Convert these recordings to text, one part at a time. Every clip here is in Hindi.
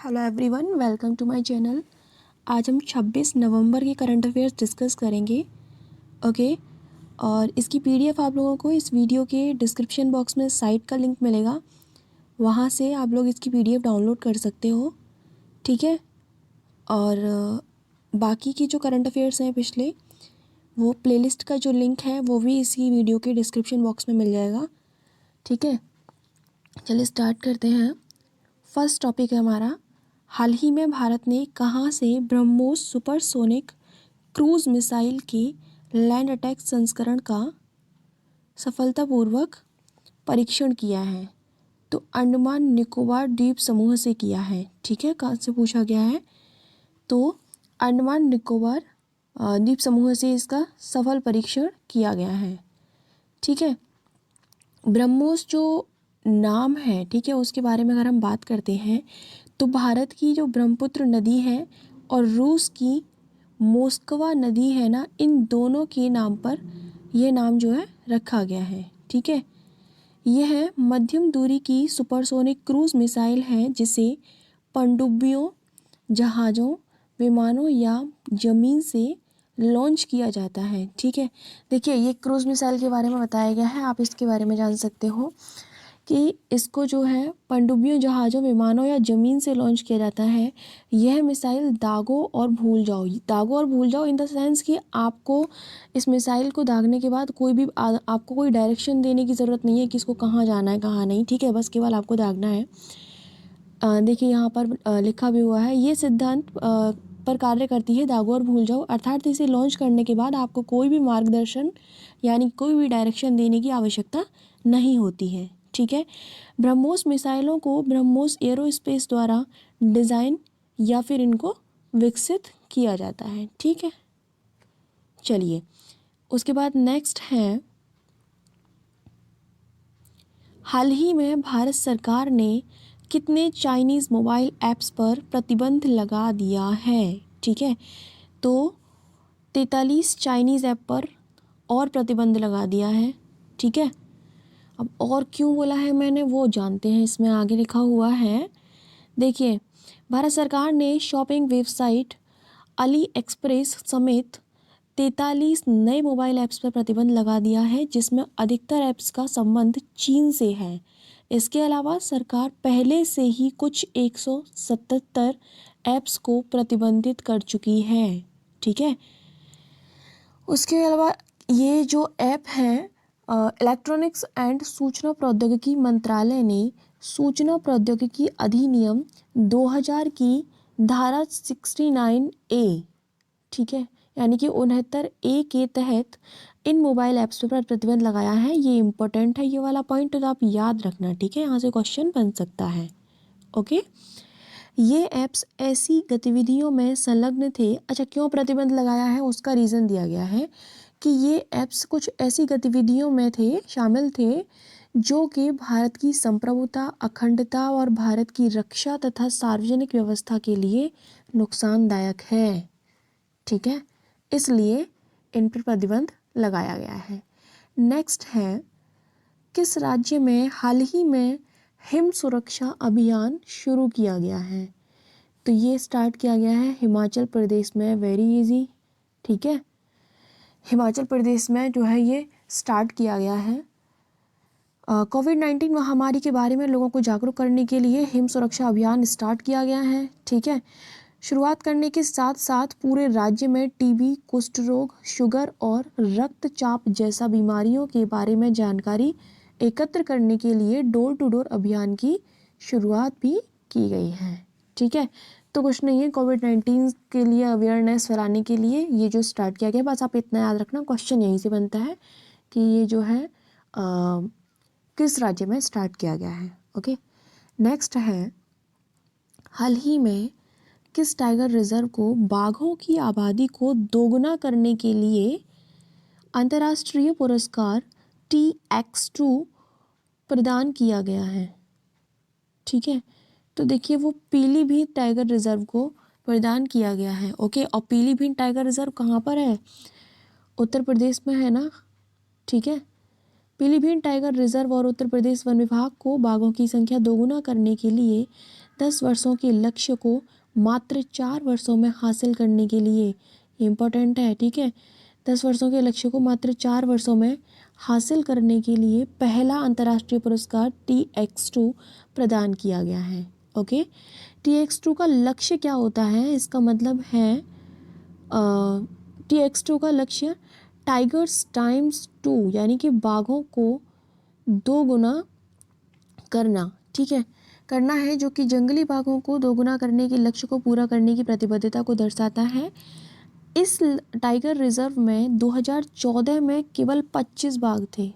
Hello everyone, welcome to my channel. आज हम 26 नवंबर के करंट अफेयर्स डिस्कस करेंगे। ओके। और इसकी पीडीएफ आप लोगों को इस वीडियो के डिस्क्रिप्शन बॉक्स में साइट का लिंक मिलेगा, वहाँ से आप लोग इसकी पीडीएफ डाउनलोड कर सकते हो। ठीक है। और बाकी की जो करंट अफेयर्स हैं पिछले, वो प्लेलिस्ट का जो लिंक है वो भी इसी वीडियो के डिस्क्रिप्शन बॉक्स में मिल जाएगा। ठीक है, चलिए स्टार्ट करते हैं। फर्स्ट टॉपिक है हमारा, हाल ही में भारत ने कहाँ से ब्रह्मोस सुपरसोनिक क्रूज मिसाइल के लैंड अटैक संस्करण का सफलतापूर्वक परीक्षण किया है? तो अंडमान निकोबार द्वीप समूह से किया है। ठीक है, कहाँ से पूछा गया है? तो अंडमान निकोबार द्वीप समूह से इसका सफल परीक्षण किया गया है। ठीक है। ब्रह्मोस जो नाम है, ठीक है, उसके बारे में अगर हम बात करते हैं तो भारत की जो ब्रह्मपुत्र नदी है और रूस की मोस्कवा नदी है ना, इन दोनों के नाम पर यह नाम जो है रखा गया है। ठीक है। यह मध्यम दूरी की सुपरसोनिक क्रूज मिसाइल है जिसे पनडुब्बियों, जहाज़ों, विमानों या ज़मीन से लॉन्च किया जाता है। ठीक है। देखिए, ये क्रूज मिसाइल के बारे में बताया गया है, आप इसके बारे में जान सकते हो कि इसको जो है पनडुब्बियों, जहाज़ों, विमानों या ज़मीन से लॉन्च किया जाता है। यह मिसाइल दागो और भूल जाओ इन द सेंस कि आपको इस मिसाइल को दागने के बाद कोई भी आपको कोई डायरेक्शन देने की ज़रूरत नहीं है कि इसको कहाँ जाना है कहाँ नहीं। ठीक है, बस केवल आपको दागना है। देखिए यहाँ पर लिखा भी हुआ है, ये सिद्धांत पर कार्य करती है दागो और भूल जाओ, अर्थात इसे लॉन्च करने के बाद आपको कोई भी मार्गदर्शन यानी कोई भी डायरेक्शन देने की आवश्यकता नहीं होती है। ठीक है। ब्रह्मोस मिसाइलों को ब्रह्मोस एरोस्पेस द्वारा डिज़ाइन या फिर इनको विकसित किया जाता है। ठीक है। चलिए, उसके बाद नेक्स्ट है, हाल ही में भारत सरकार ने कितने चाइनीज़ मोबाइल ऐप्स पर प्रतिबंध लगा दिया है? ठीक है, तो 43 चाइनीज़ ऐप पर और प्रतिबंध लगा दिया है। ठीक है। अब और क्यों बोला है मैंने वो जानते हैं, इसमें आगे लिखा हुआ है। देखिए, भारत सरकार ने शॉपिंग वेबसाइट अली एक्सप्रेस समेत 43 नए मोबाइल ऐप्स पर प्रतिबंध लगा दिया है, जिसमें अधिकतर ऐप्स का संबंध चीन से है। इसके अलावा सरकार पहले से ही कुछ 177 ऐप्स को प्रतिबंधित कर चुकी है। ठीक है। उसके अलावा ये जो ऐप है, इलेक्ट्रॉनिक्स एंड सूचना प्रौद्योगिकी मंत्रालय ने सूचना प्रौद्योगिकी अधिनियम 2000 की धारा 69A, ठीक है, यानी कि 69A के तहत इन मोबाइल ऐप्स पर प्रतिबंध लगाया है। ये इम्पोर्टेंट है, ये वाला पॉइंट तो आप याद रखना। ठीक है, यहाँ से क्वेश्चन बन सकता है। ओके। ये ऐप्स ऐसी गतिविधियों में संलग्न थे। अच्छा, क्यों प्रतिबंध लगाया है उसका रीज़न दिया गया है कि ये ऐप्स कुछ ऐसी गतिविधियों में शामिल थे जो कि भारत की संप्रभुता, अखंडता और भारत की रक्षा तथा सार्वजनिक व्यवस्था के लिए नुकसानदायक है। ठीक है, इसलिए इन पर प्रतिबंध लगाया गया है। नेक्स्ट है, किस राज्य में हाल ही में हिम सुरक्षा अभियान शुरू किया गया है? तो ये स्टार्ट किया गया है हिमाचल प्रदेश में। Very easy. ठीक है, हिमाचल प्रदेश में जो है ये स्टार्ट किया गया है। कोविड-19 महामारी के बारे में लोगों को जागरूक करने के लिए हिम सुरक्षा अभियान स्टार्ट किया गया है। ठीक है, शुरुआत करने के साथ साथ पूरे राज्य में टीबी, कुष्ठ रोग, शुगर और रक्तचाप जैसा बीमारियों के बारे में जानकारी एकत्र करने के लिए डोर टू डोर अभियान की शुरुआत भी की गई है। ठीक है, तो कुछ नहीं है, कोविड-19 के लिए अवेयरनेस फैलाने के लिए ये जो स्टार्ट किया गया, बस आप इतना याद रखना। क्वेश्चन यहीं से बनता है कि ये जो है किस राज्य में स्टार्ट किया गया है। ओके। नेक्स्ट है, हाल ही में किस टाइगर रिजर्व को बाघों की आबादी को दोगुना करने के लिए अंतर्राष्ट्रीय पुरस्कार TX2 प्रदान किया गया है? ठीक है, तो देखिए वो पीलीभीत टाइगर रिजर्व को प्रदान किया गया है। ओके, और पीलीभीत टाइगर रिजर्व कहाँ पर है? उत्तर प्रदेश में है ना। ठीक है, पीलीभीत टाइगर रिजर्व और उत्तर प्रदेश वन विभाग को बाघों की संख्या दोगुना करने के लिए 10 वर्षों के लक्ष्य को मात्र 4 वर्षों में हासिल करने के लिए, इम्पोर्टेंट है, ठीक है, 10 वर्षों के लक्ष्य को मात्र 4 वर्षों में हासिल करने के लिए पहला अंतर्राष्ट्रीय पुरस्कार TX2 प्रदान किया गया है। ओके, TX2 का लक्ष्य क्या होता है, इसका मतलब है TX2 का लक्ष्य टाइगर्स टाइम्स 2 यानी कि बाघों को 2 गुना करना, ठीक है, करना है, जो कि जंगली बाघों को 2 गुना करने के लक्ष्य को पूरा करने की प्रतिबद्धता को दर्शाता है। इस टाइगर रिजर्व में 2014 में केवल 25 बाघ थे,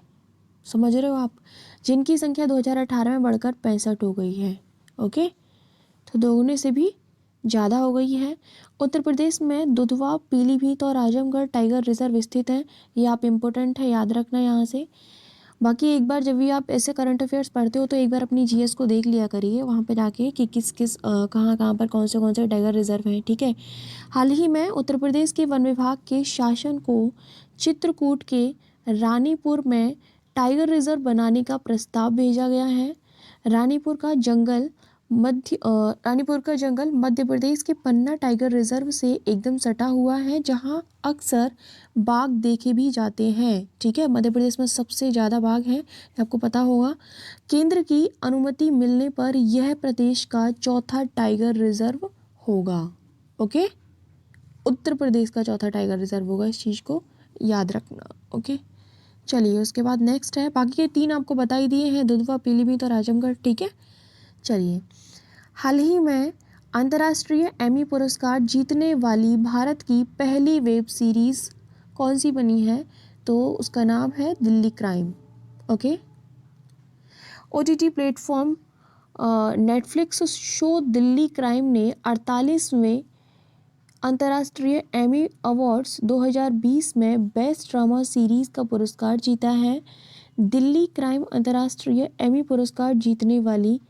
समझ रहे हो आप, जिनकी संख्या 2018 में बढ़कर 65 हो गई है। ओके, तो दोगुने से भी ज़्यादा हो गई है। उत्तर प्रदेश में दुधवा, पीलीभीत और आजमगढ़ टाइगर रिजर्व स्थित हैं। ये आप इम्पोर्टेंट है, याद रखना यहाँ से। बाकी एक बार जब भी आप ऐसे करंट अफेयर्स पढ़ते हो तो एक बार अपनी जीएस को देख लिया करिए वहाँ पे जाके कि किस किस कहाँ कहाँ पर कौन से टाइगर रिजर्व हैं, ठीक है। हाल ही में उत्तर प्रदेश के वन विभाग के शासन को चित्रकूट के रानीपुर में टाइगर रिजर्व बनाने का प्रस्ताव भेजा गया है। रानीपुर का जंगल मध्य प्रदेश के पन्ना टाइगर रिजर्व से एकदम सटा हुआ है, जहां अक्सर बाघ देखे भी जाते हैं, ठीक है। मध्य प्रदेश में सबसे ज़्यादा बाघ हैं, आपको पता होगा। केंद्र की अनुमति मिलने पर यह प्रदेश का चौथा टाइगर रिजर्व होगा। ओके, उत्तर प्रदेश का चौथा टाइगर रिजर्व होगा, इस चीज़ को याद रखना। ओके, चलिए उसके बाद नेक्स्ट है, बाकी के 3 आपको बता ही दिए हैं, दुधवा, पीलीभीत और आजमगढ़, ठीक है। चलिए, हाल ही में अंतर्राष्ट्रीय एमी पुरस्कार जीतने वाली भारत की पहली वेब सीरीज़ कौन सी बनी है, तो उसका नाम है Delhi crime. Okay, OTT platform Netflix show Delhi crime ने 48वें अंतर्राष्ट्रीय एमी अवार्ड्स 2020 में बेस्ट ड्रामा सीरीज़ का पुरस्कार जीता है। दिल्ली क्राइम अंतर्राष्ट्रीय एमी पुरस्कार जीतने वाली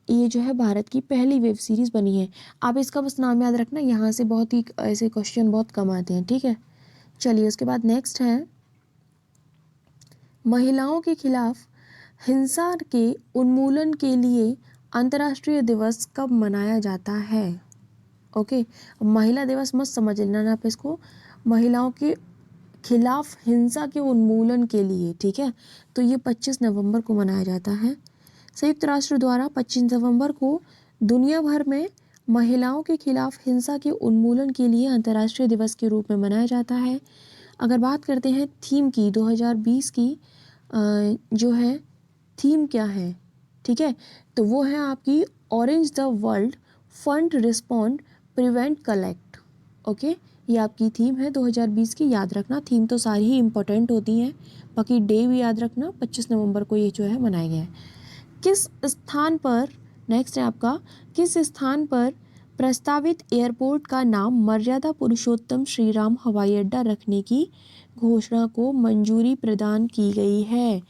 ये जो है भारत की पहली वेब सीरीज़ बनी है। आप इसका बस नाम याद रखना, यहाँ से बहुत ही ऐसे क्वेश्चन बहुत कम आते हैं, ठीक है। चलिए उसके बाद नेक्स्ट है, महिलाओं के खिलाफ हिंसा के उन्मूलन के लिए अंतर्राष्ट्रीय दिवस कब मनाया जाता है। ओके, महिला दिवस मत समझ लेना ना आप इसको, महिलाओं के खिलाफ हिंसा के उन्मूलन के लिए, ठीक है, तो ये 25 नवंबर को मनाया जाता है। संयुक्त राष्ट्र द्वारा 25 नवंबर को दुनिया भर में महिलाओं के खिलाफ हिंसा के उन्मूलन के लिए अंतर्राष्ट्रीय दिवस के रूप में मनाया जाता है। अगर बात करते हैं थीम की, 2020 की जो है थीम क्या है, ठीक है, तो वो है आपकी orange the world, fund, respond, prevent, collect. Okay, ये आपकी थीम है 2020 की, याद रखना। थीम तो सारी ही इम्पोर्टेंट होती हैं, बाकी डे भी याद रखना, 25 नवंबर को ये जो है मनाया गया है। किस स्थान पर, नेक्स्ट है आपका, किस स्थान पर प्रस्तावित एयरपोर्ट का नाम मर्यादा पुरुषोत्तम श्रीराम हवाई अड्डा रखने की घोषणा को मंजूरी प्रदान की गई है,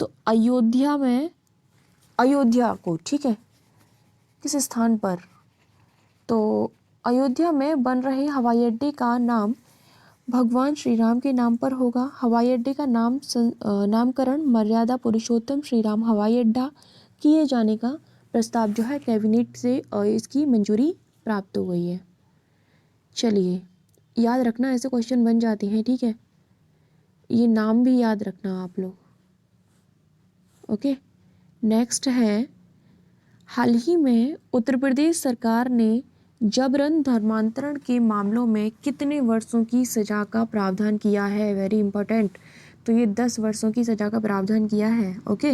तो अयोध्या में, अयोध्या को, ठीक है, किस स्थान पर, तो अयोध्या में बन रहे हवाई अड्डे का नाम भगवान श्री राम के नाम पर होगा। हवाई अड्डे का नामकरण मर्यादा पुरुषोत्तम श्री राम हवाई अड्डा किए जाने का प्रस्ताव जो है कैबिनेट से इसकी मंजूरी प्राप्त हो गई है। चलिए, याद रखना, ऐसे क्वेश्चन बन जाते हैं, ठीक है, ये नाम भी याद रखना आप लोग। ओके, नेक्स्ट है, हाल ही में उत्तर प्रदेश सरकार ने जबरन धर्मांतरण के मामलों में कितने वर्षों की सज़ा का प्रावधान किया है, वेरी इंपॉर्टेंट, तो ये 10 वर्षों की सज़ा का प्रावधान किया है। ओके,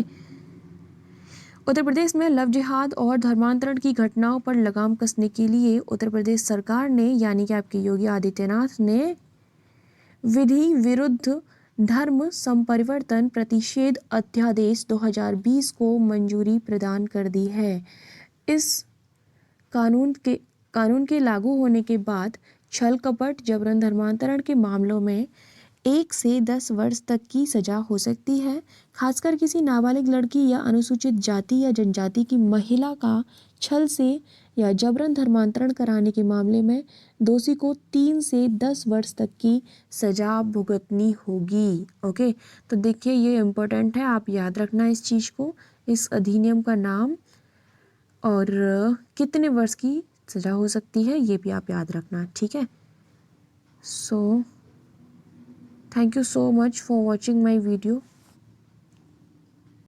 उत्तर प्रदेश में लव जिहाद और धर्मांतरण की घटनाओं पर लगाम कसने के लिए उत्तर प्रदेश सरकार ने, यानी कि आपके योगी आदित्यनाथ ने, विधि विरुद्ध धर्म संपरिवर्तन प्रतिषेध अध्यादेश 2020 को मंजूरी प्रदान कर दी है। इस कानून के लागू होने के बाद छल कपट, जबरन धर्मांतरण के मामलों में 1 से 10 वर्ष तक की सज़ा हो सकती है। खासकर किसी नाबालिग लड़की या अनुसूचित जाति या जनजाति की महिला का छल से या जबरन धर्मांतरण कराने के मामले में दोषी को 3 से 10 वर्ष तक की सज़ा भुगतनी होगी। ओके, तो देखिए ये इम्पोर्टेंट है, आप याद रखना इस चीज़ को। इस अधिनियम का नाम और कितने वर्ष की सज़ा हो सकती है ये भी आप याद रखना, ठीक है। So thank you so much for watching my video.